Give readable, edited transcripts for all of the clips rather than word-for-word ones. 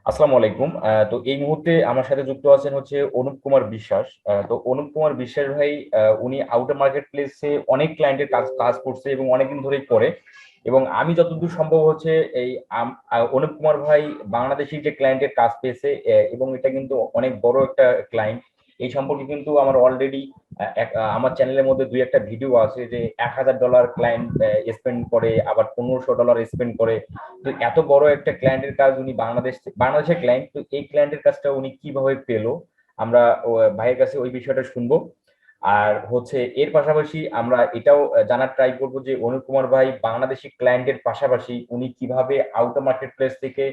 আসসালামু আলাইকুম। তো এই মুহূর্তে আমার সাথে যুক্ত আছেন হচ্ছে অনুপ কুমার বিশ্বাস। তো অনুপ কুমার বিশ্বাস ভাই, উনি আউটার মার্কেট প্লেসে অনেক ক্লায়েন্টের কাজ কাজ করছে এবং অনেকদিন ধরেই করে। এবং আমি যতদূর সম্ভব হচ্ছে এই অনুপ কুমার ভাই বাংলাদেশি যে ক্লায়েন্টের কাজ পেয়েছে, এবং এটা কিন্তু অনেক বড় একটা ক্লায়েন্ট। এই সম্পর্কে কিন্তু আমার অলরেডি আমার চ্যানেলের মধ্যে দুই একটা ভিডিও আছে যে $1000 ক্লায়েন্ট স্পেন্ড করে, আবার $1500 স্পেন্ড করে। তো এত বড় একটা ক্লায়েন্টের কাজ উনি বাংলাদেশের ক্লায়েন্ট, তো এই ক্লায়েন্টের কাজটা উনি কিভাবে পেলো, আমরা ভাইয়ের কাছে ওই বিষয়টা শুনবো। আর হচ্ছে এর পাশাপাশি আমরা এটাও জানার ট্রাই করবো যে অনুপ কুমার ভাই বাংলাদেশি ক্লায়েন্টের পাশাপাশি উনি কিভাবে আউটার মার্কেট প্লেস থেকে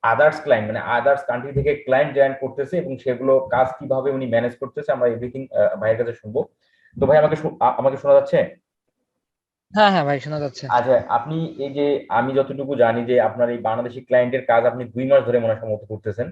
আদার্স ক্লায়েন্ট, মানে আদার্স কান্ট্রি থেকে ক্লায়েন্ট জয়েন করতেছে এবং সেগুলো কাজ কিভাবে উনি ম্যানেজ করতেছে, আমরা এভরিথিং ভাইয়ের কাছে শুনবো। তো ভাই, আমাকে শোনা যাচ্ছে? হ্যাঁ হ্যাঁ ভাই, শোনা যাচ্ছে। আচ্ছা, আপনি এই যে, আমি যতটুকু জানি যে আপনার এই বাংলাদেশি ক্লায়েন্টের কাজ আপনি 2 মাস ধরে মনে হয় সম্ভবত করতেছেন।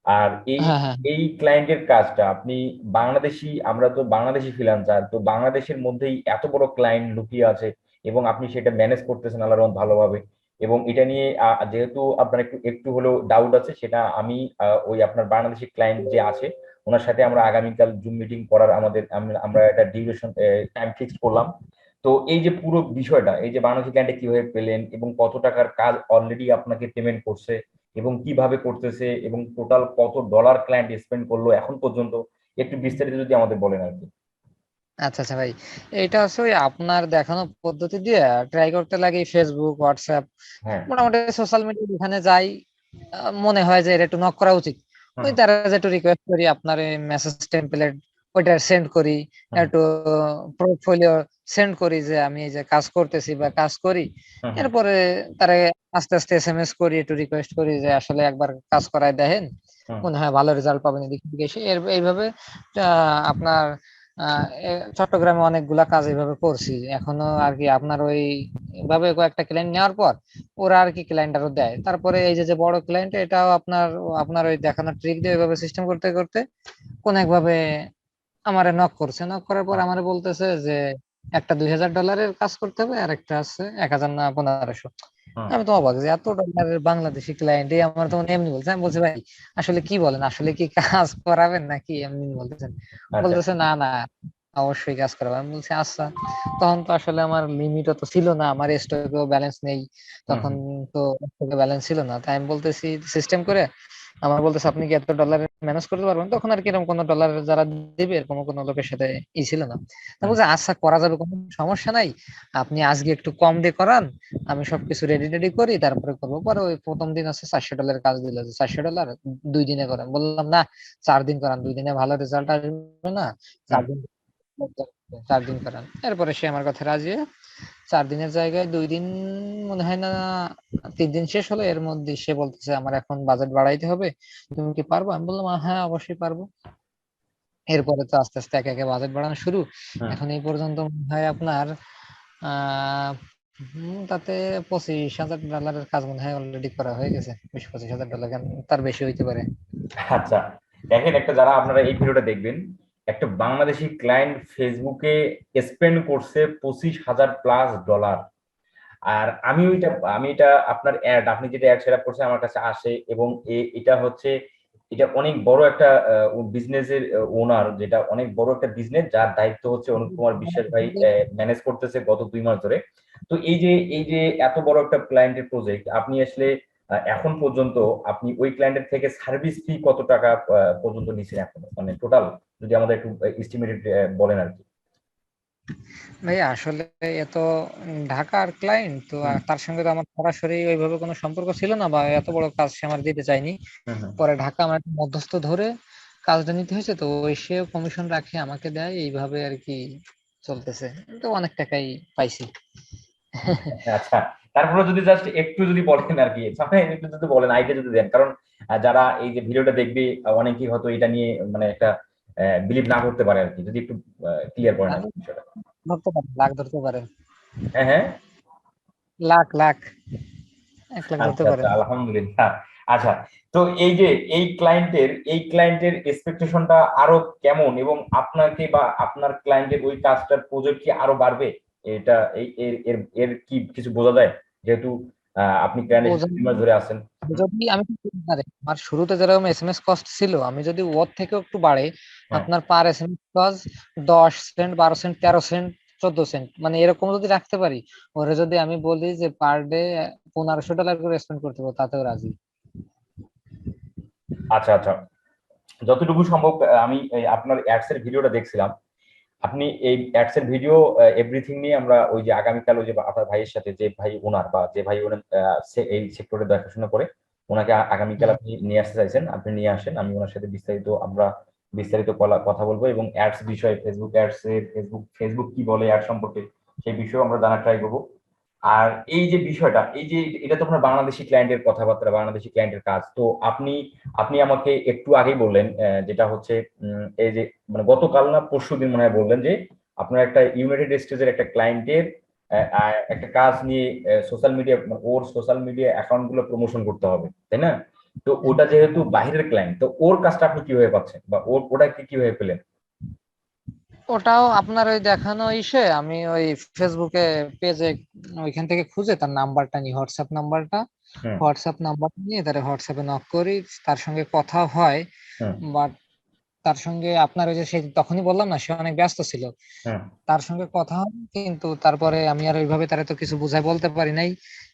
আর এই হ্যাঁ হ্যাঁ এই ক্লায়েন্টের কাজটা আপনি বাংলাদেশি, আমরা তো বাংলাদেশি ফ্রিল্যান্সার, তো বাংলাদেশের মধ্যেই এত বড় ক্লায়েন্ট লুকিয়ে আছে এবং আপনি সেটা ম্যানেজ করতেছেন আল্লাহর রহমতে ভালোভাবে। এবং এটা নিয়ে যেহেতু আপনার একটু একটু হলেও ডাউট আছে, সেটা আমি ওই আপনার বাংলাদেশি ক্লায়েন্ট যে আছে ওনার সাথে আমরা আগামীকাল জুম মিটিং করার আমাদের আমরা একটা ডিউরেশন টাইম ফিক্স করলাম। তো এই যে পুরো বিষয়টা, এই যে বাংলাদেশি ক্লায়েন্টে কিভাবে পেলেন এবং কত টাকার কাজ অলরেডি আপনাকে পেমেন্ট করছে এবং কিভাবে করতেছে এবং টোটাল কত ডলার ক্লায়েন্ট স্পেন্ড করলো এখন পর্যন্ত, একটু বিস্তারিত যদি আমাদের বলেন আর কি। আচ্ছা আচ্ছা ভাই, এটা হচ্ছে ওই আপনার দেখানো পদ্ধতি দিয়ে ট্রাই করতে লাগে ফেসবুক, হোয়াটসঅ্যাপ, হ্যাঁ। মোটামুটি সোশ্যাল মিডিয়া যেখানে যাই। মনে হয় যে এটা একটু নক করা উচিত। হুম। ওই তারা যে একটু রিকোয়েস্ট করি, আপনার মেসেজ টেমপ্লেট ওইটা সেন্ড করি, হুম। একটু পোর্টফোলিও সেন্ড করি যে আমি এই যে কাজ করতেছি বা কাজ করি। হুম। হুম। এরপরে তারা আস্তে আস্তে এসএমএস করি, একটু রিকোয়েস্ট করি যে আসলে একবার কাজ করায় দেখেন, হুম। মনে হয় ভালো রেজাল্ট পাবেন এদিক থেকে এসে। এইভাবে আপনার চট্টগ্রামে অনেকগুলা কাজ এইভাবে করছি এখনো আর কি। আপনার ওই ভাবে কয়েকটা ক্লায়েন্ট নেওয়ার পর ওরা আর কি ক্লায়েন্ট আরো দেয়। তারপরে এই যে যে বড় ক্লায়েন্ট, এটাও আপনার আপনার ওই দেখানো ট্রিক দিয়ে ওইভাবে সিস্টেম করতে করতে কোন একভাবে আমারে নক করছে। নক করার পর হুম। আমারে বলতেছে যে একটা $2000 কাজ করতে হবে, আর একটা আছে 1000 না 1500। হুম। আমি তো অবাক যে এত ডলারের বাংলাদেশি ক্লায়েন্ট আমার তো এমনি বলছে। আমি বলছি ভাই আসলে কি বলেন, আসলে কি কাজ করাবেন নাকি এমনি বলতেছেন? আচ্ছা। বলতেছে না না, অবশ্যই কাজ করাবেন। আমি বলছি আচ্ছা। তখন তো আসলে আমার লিমিটও তো ছিল না, আমার স্টকেও ব্যালেন্স নেই হুম। তখন। হুম। তো স্টকে ব্যালেন্স ছিল না, তাই আমি বলতেছি সিস্টেম করে। আমার বলতেছে আপনি কি এত ডলার ম্যানেজ করতে পারবেন? তখন আর কি এরকম কোনো ডলার যারা দিবে এরকম কোনো লোকের সাথে ছিল না। তা হুম। বলছে আচ্ছা করা যাবে, কোনো সমস্যা নাই। আপনি আজকে একটু কম দিয়ে করান, আমি সবকিছু রেডি রেডি করি তারপরে করবো। পরে ওই প্রথম দিন আছে $400 কাজ দিল, যে $400 2 দিনে করেন। বললাম না, 4 দিন করান, 2 দিনে ভালো রেজাল্ট আসবে না, হুম। 4 দিন, 4 দিন করান। এরপরে সে আমার কথা রাজি হয়ে 4 দিনের জায়গায় 2 দিন, মনে হয় না 3 দিন শেষ হলো। এর মধ্যে সে বলতেছে আমার এখন বাজেট বাড়াইতে হবে, তুমি কি পারবো? আমি বললাম হ্যাঁ অবশ্যই পারবো। এরপরে তো আস্তে আস্তে একে একে বাজেট বাড়ানো শুরু। হুম। এখন এই পর্যন্ত মনে হয় আপনার আহ তাতে $25,000 কাজ মনে হয় অলরেডি করা হয়ে গেছে। 20-25 হাজার ডলার, তার বেশি হইতে পারে। আচ্ছা, দেখেন, একটা যারা আপনারা এই ভিডিওটা দেখবেন, একটা বাংলাদেশি ক্লায়েন্ট ফেসবুকে স্পেন্ড করছে $25,000 প্লাস। আর আমি এটা আপনার অ্যাড, আপনি যেটা অ্যাড সেট আপ করছেন আমার কাছে আসে, এবং এটা হচ্ছে, এটা অনেক বড় একটা বিজনেসের ওনার, যেটা অনেক বড় একটা বিজনেস যার দায়িত্ব হচ্ছে অনুপ কুমার বিশ্বাস ভাই ম্যানেজ করতেছে গত 2 মাস ধরে। তো এই যে এত বড় একটা ক্লায়েন্টের প্রজেক্ট আপনি আসলে এখন পর্যন্ত আপনি ওই ক্লায়েন্টের থেকে সার্ভিস ফি কত টাকা পর্যন্ত নিচ্ছেন এখন, মানে টোটাল, যদি আমাদের একটু এস্টিমেটেড বলেন আর কি। ভাই আসলে এত ঢাকার ক্লায়েন্ট তো, হুম। আর তার সঙ্গে তো আমার সরাসরি ওইভাবে কোনো সম্পর্ক ছিল না, বা এত বড় কাজ সে আমার দিতে চায়নি। হুম। হুম। পরে ঢাকা আমার একটা মধ্যস্থ ধরে কাজটা নিতে হয়েছে, তো ওই সে কমিশন রাখে আমাকে দেয়, এইভাবে আর কি চলতেছে। তো অনেক টাকাই পাইছি। আচ্ছা, তারপরে যদি জাস্ট একটু যদি বলেন আর কি, সামনে একটু যদি বলেন, আইডিয়া যদি দেন, কারণ যারা এই যে ভিডিওটা দেখবে অনেকেই হয়তো এটা নিয়ে মানে একটা বিলিভ না করতে পারে আর কি, যদি একটু ক্লিয়ার করেন আর লাখ কি বিষয়টা। ধরতে পারেন, লাখ ধরতে পারেন। হ্যাঁ, হ্যাঁ। লাখ লাখ, 1 লাখ ধরতে আচ্ছা, আচ্ছা, পারেন। আলহামদুলিল্লাহ। আচ্ছা, তো এই যে এই ক্লায়েন্টের এক্সপেকটেশনটা আরো কেমন, এবং আপনাকে বা আপনার ক্লায়েন্টের ওই কাজটার প্রজেক্ট কি আরো বাড়বে? এটা এই এর এর এর কি কিছু বোঝা যায়? যেহেতু আপনি ক্লায়েন্টের ও সাথে যদি 3 মাস ধরে আছেন। যদি আমি আমার শুরুতে যেরকম এসএমএস কস্ট ছিল, আমি যদি ওর থেকেও একটু বাড়ে, হ্যাঁ। আপনার per SMS cost 10 cent, 12 cent, 13 cent, 14 cent, মানে এরকম যদি রাখতে পারি, ওরে যদি আমি বলি যে পার ডে $1500 করে স্পেন্ড করতে হবে, তাতেও রাজি। আচ্ছা আচ্ছা, যতটুকু সম্ভব আমি এই আপনার অ্যাডস এর ভিডিওটা দেখছিলাম। আপনি এই অ্যাডস এর ভিডিও এভরিথিং নিয়ে আমরা ওই যে আগামীকাল ওই যে আপনার ভাইয়ের সাথে, যে ভাই ওনার বা যে ভাই ওনার এই সেক্টরে দেখাশোনা করে, ওনাকে আগামীকাল হুম। আপনি নিয়ে আসতে চাইছেন, আপনি নিয়ে আসেন, আমি ওনার সাথে বিস্তারিত আমরা বিস্তারিত কথা বলবো, এবং অ্যাডস বিষয়ে, ফেসবুক অ্যাডস এর, ফেসবুক কি বলে অ্যাড সম্পর্কে সেই বিষয়েও আমরা জানার ট্রাই করবো। আর এই যে বিষয়টা, এই যে এটা তো আপনার বাংলাদেশি ক্লায়েন্টের কথাবার্তা, বাংলাদেশি ক্লায়েন্টের কাজ, তো আপনি আপনি আমাকে একটু আগেই বললেন যেটা হচ্ছে এই যে মানে গতকাল না পরশুদিন মনে হয় বললেন যে আপনার একটা ইউনাইটেড স্টেটসের একটা ক্লায়েন্টের একটা কাজ নিয়ে সোশ্যাল মিডিয়া, ওর সোশ্যাল মিডিয়া অ্যাকাউন্ট গুলো প্রমোশন করতে হবে, তাই না? তো ওটা যেহেতু বাইরের ক্লায়েন্ট, তো ওর কাজটা আপনি কিভাবে পাচ্ছেন, বা ওটাকে কিভাবে পেলেন? ওটাও আপনার ওই দেখানো ইসে আমি ওই ফেসবুকে পেজে ওইখান থেকে খুঁজে তার নাম্বারটা নিই, হোয়াটসঅ্যাপ নাম্বারটা। হুম। হোয়াটসঅ্যাপ নাম্বার নিয়ে তার হোয়াটসঅ্যাপে নক করি, তার সঙ্গে কথা হয়। হুম। বাট তার সঙ্গে আপনার ওই যে সেই তখনই বললাম না, সে অনেক ব্যস্ত ছিল। হুম। তার সঙ্গে কথা হয়, কিন্তু তারপরে আমি আর ওইভাবে তারে তো কিছু বুঝাই বলতে পারি নাই,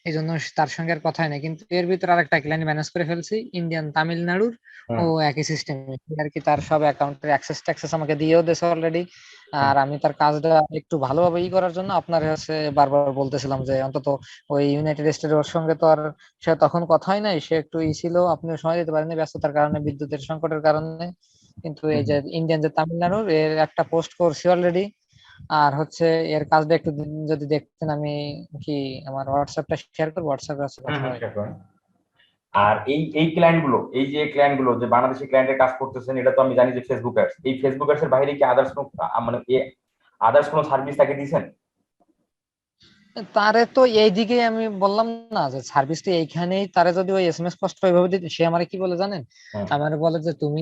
এই জন্য তার সঙ্গে আর কথা হয় না। কিন্তু এর ভিতরে আরেকটা ক্লায়েন্ট ম্যানেজ করে ফেলছি, ইন্ডিয়ান, তামিলনাড়ুর। ও হুম। একই সিস্টেম আর কি, তার সব অ্যাকাউন্টের অ্যাক্সেস ট্যাক্সেস আমাকে দিয়েও দিয়েছে অলরেডি। হুম। আর আমি তার কাজটা একটু ভালোভাবে করার জন্য আপনার হচ্ছে বারবার বলতেছিলাম যে অন্তত ওই ইউনাইটেড স্টেটের ওর সঙ্গে তো আর সে তখন কথা হয় নাই, সে একটু ছিল, আপনিও সময় দিতে পারেননি ব্যস্ততার কারণে, বিদ্যুতের সংকটের কারণে। কিন্তু এই হুম। যে ইন্ডিয়ান, যে তামিলনাড়ুর, এর একটা পোস্ট করছি অলরেডি। আর হচ্ছে এর কাজটা একটু যদি দেখতেন, আমি কি আমার হোয়াটসঅ্যাপটা শেয়ার করবো, হোয়াটসঅ্যাপে আছে হুম। কথা হুম, হয়। sure, করেন। আর এই ক্লায়েন্ট গুলো, এই যে ক্লায়েন্ট গুলো যে বাংলাদেশি ক্লায়েন্টের কাজ করতেছেন, এটা তো আমি জানি যে ফেসবুক অ্যাডস, এই ফেসবুক অ্যাডস এর বাইরে কি আদার্স কোনো মানে আদার্স কোনো সার্ভিস তাকে দিয়েছেন? তারে তো এইদিকে আমি বললাম না যে সার্ভিসটা এইখানেই, তারে যদি ওই এসএমএস কষ্ট ওইভাবে দিতে, সে আমারে কি বলে জানেন? হুম। আমারে বলে যে তুমি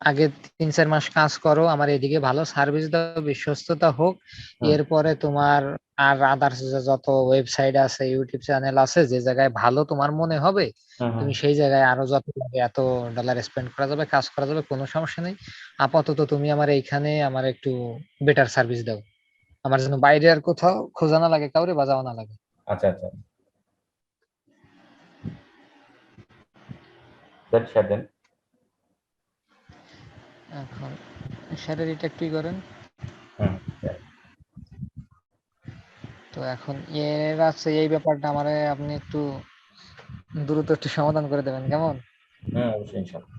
আগে 3-4 মাস কাজ করো, আমার এদিকে ভালো সার্ভিস দাও, বিশ্বস্ততা হোক, হুম। এরপরে তোমার আর আদার্স যত ওয়েবসাইট আছে, ইউটিউব চ্যানেল আছে, যে জায়গায় ভালো তোমার মনে হবে, হুম। হুম। তুমি সেই জায়গায় আরো যত লাগে এত ডলার স্পেন্ড করা যাবে, কাজ করা যাবে, কোনো সমস্যা নেই। আপাতত তুমি আমার এইখানে আমার একটু বেটার সার্ভিস দাও, আমার যেন বাইরে আর কোথাও খোঁজা না লাগে, কাউরে বাজাও না লাগে। আচ্ছা আচ্ছা, দেন শেয়ার দেন। এখন স্যালারিটা একটু করেন। হুম। তো এখন এর আছে এই ব্যাপারটা আমারে আপনি একটু দ্রুত একটু সমাধান করে দেবেন কেমন? হুম, অবশ্যই ইনশাল্লাহ।